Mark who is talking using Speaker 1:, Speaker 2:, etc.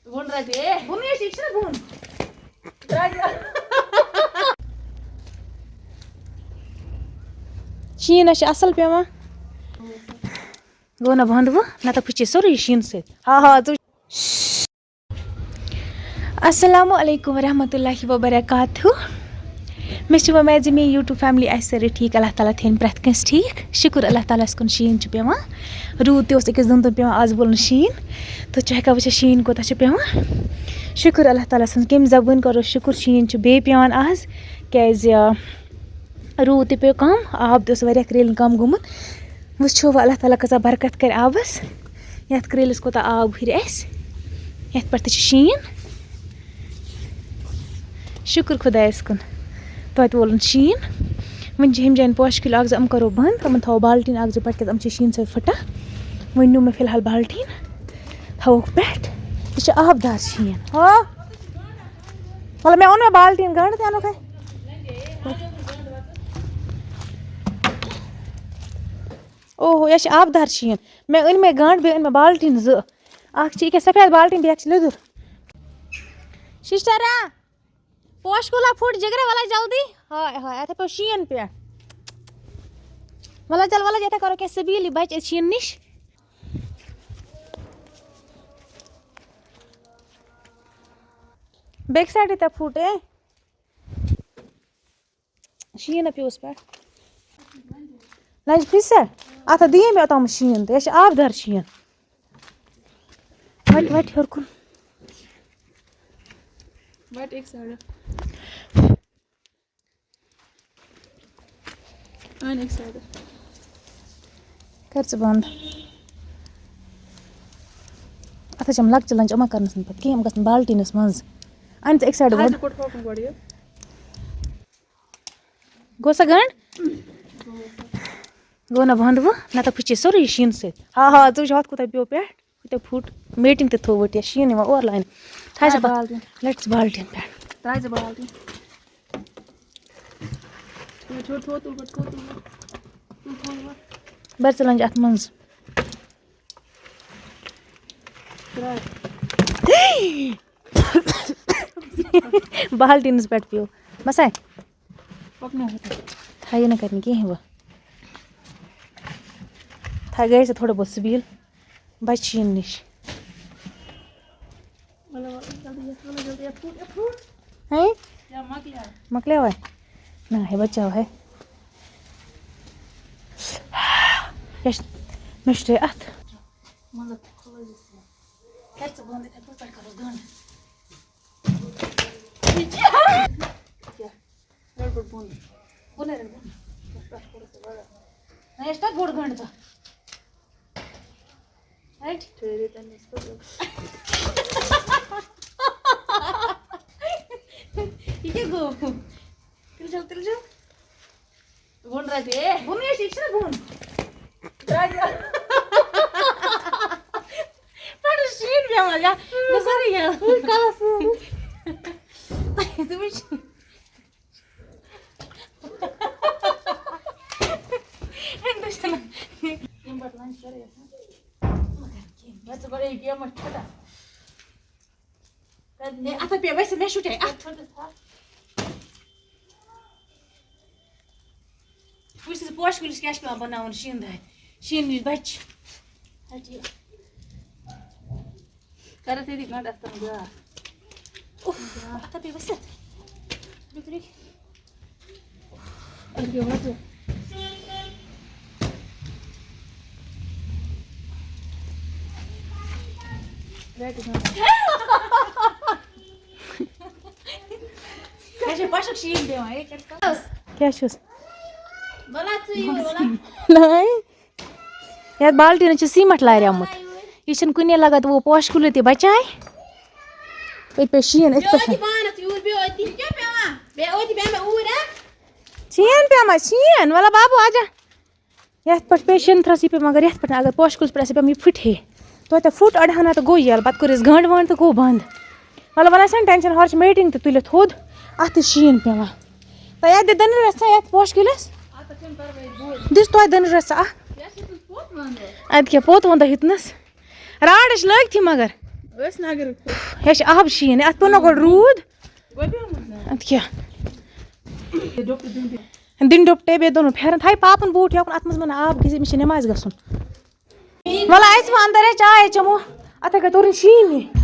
Speaker 1: Bun rate. Bun ya şişe bun.
Speaker 2: शीन असल पे गो ना बंद वो ना तो फुचे सोरी शीन से हाँ हाँ तो अस्सलामु अलैकुम रहमतुल्लाहि व बरकातहू मे उम्मीद मे यूट्यूब फैमिली सारे ठीक अल्लाह ताला थेन प्रथ कंस ठीक शुक्र अल्लाह ताला कुन शीन पे रूद तस अकिस दिन पे आज बोल शीन तो हेका वो शीन कोता पे शुक्र अल्लाह ताला कम जबान करो शुक्र शीन बे पे आज क्या रूद ते पे कम आब तह क्रेल कम गोमुत वो अल्लाह ताला कसा बरकत कर आबस ये क्रेलिस कोता आब हुर ये पे शीन शुक्र खुदायस कुन तो वोलन शीन वन हम जान पोश किलो अग करो बंद तम थो बाल्टीन अग पे शीन सत फटा वन नु मे फिलहाल बाल्टीन थोक पे यह आबदार शीन हाँ मतलब मे ओन मे बाल्टीन गंड ते अनुक ओहो यह आबदार शीन मे अन मे गंड बे अन मे बाल्टीन ज सफेद बाल्टीन बे लुदुर सिस्टरा पोश कुला फुट जिगरे वाला जल्दी हाय हाय अथे पे शीन पे वाला चल वाला जते करो के सबीली बच शीन निश बैक साइड ते फुटे शीन पे उस पे लाइज फिस अथ दिए में तम शीन तो यह आबदार शीन वट वट हर कुन
Speaker 1: Bak एक साइड आन एक साइड
Speaker 2: कर बंद अथ लक्च लंच अमा कर पे कम ग बाल्टीनस मज अन एक साइड बंद गो सा गंड गो ना बंद वो ना तो फुचे सोरी शीन से हाँ हाँ तु हथ कोत पे पे फुट मेटिंग ते थो वट शीन ओर लाइन था लेट्स बाल्टीन पे
Speaker 1: ताजे बाल्टीन छोड़ छोड़ तू
Speaker 2: बर चलंज अत मज बाल्टीन पे पियो बस
Speaker 1: पकना
Speaker 2: था ना करनी कहें वो था गए से थोड़ा बहुत सबील बच शीन निश है मकले हुआ ना है बच्चा है मिस्ट्रे अथ बोर्ड गंड तो राइट ये गो तिल जाओ
Speaker 1: Bun rate.
Speaker 2: बून ये शिक्षा बून पर शीन भी मजा बसरी है काला तुम एंडोशन ये बटन करे
Speaker 1: बस बड़े ये मत छोटा
Speaker 2: ए आता पे वैसे मैं शूट है Who's the posh will sketch me now on Shin? Shin is batch.
Speaker 1: Cara te dic nada asta da.
Speaker 2: Ata pe văsat. Dutric.
Speaker 1: Adică văd.
Speaker 2: कैसे पाशक शीन दे वहाँ एक करता क्या शूस
Speaker 1: Bala tu ये बोला
Speaker 2: नहीं यार बाल्टी ने सीमेंट ला रहा मुत ये शन कुने लगा तो वो पोश कुले ते बचाए पे शीन इस पे
Speaker 1: बाना tu यूर बे ओती क्या पे वा बे ओती बे में ऊरा
Speaker 2: शीन पे मा शीन वाला बाबू आजा यार पर पेशेंट थ्रसी पे मगर यार पर अगर पोश कुल पे मी फुट है तो फुट अड़हाना तो गो यार बात कर गंड वंड तो गो बंद वाला वन टेंशन हर्च मेटिंग तो तुल थोद अत शीन पे तो यार दन रसा यार पोश कुलस दिस तो दन रसा अद क्या पोत वंद हितनस राडश लग थी मगर
Speaker 1: ٲسۍ نہٕ اگر
Speaker 2: یہِ چھِ آب شیٖن اَتھ پیوٚو نہ گۄڈٕ روٗد اَدٕ کیٛاہ دِنۍ ڈُپٹے بیٚیہِ دوٚنُن پھٮ۪رن تھاے پاپَن بوٗٹھ یوکُن اَتھ منٛز مہ آب گژھِ مےٚ چھِ نٮ۪مازِ گژھُن وَلہٕ اَسہِ وۄنۍ اَندَر ہے چاے چمو اَتھے گٔے تورٕنۍ شیٖنہِ